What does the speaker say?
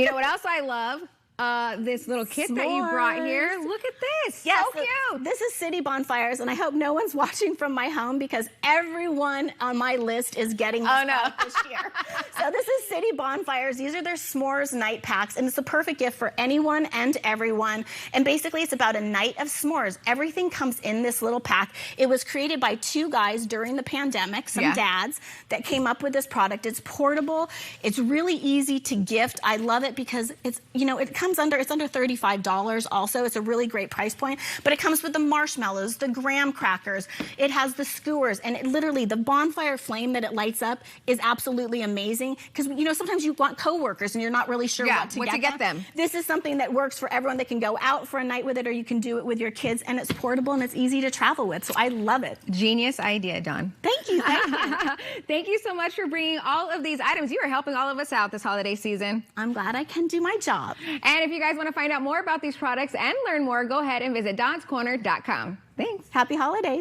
You know what else I love? This little kit that you brought here. Look at this. Yes, so cute. This is City Bonfires, and I hope no one's watching from my home because everyone on my list is getting this product this year. So this is City Bonfires. These are their s'mores night packs, and it's the perfect gift for anyone and everyone. And basically, it's about a night of s'mores. Everything comes in this little pack. It was created by two guys during the pandemic, some dads, that came up with this product. It's portable. It's really easy to gift. I love it because it's, you know, it's under $35 also. It's a really great price point, but it comes with the marshmallows, the graham crackers, it has the skewers, and it literally, the bonfire flame that it lights up is absolutely amazing because, you know, sometimes you want coworkers and you're not really sure what to get them. This is something that works for everyone that can go out for a night with it, or you can do it with your kids, and it's portable and it's easy to travel with, so I love it. Genius idea, Dawn. Thank you. Thank you so much for bringing all of these items. You are helping all of us out this holiday season. I'm glad I can do my job. And if you guys want to find out more about these products and learn more, go ahead and visit donscorner.com. Thanks. Happy holidays.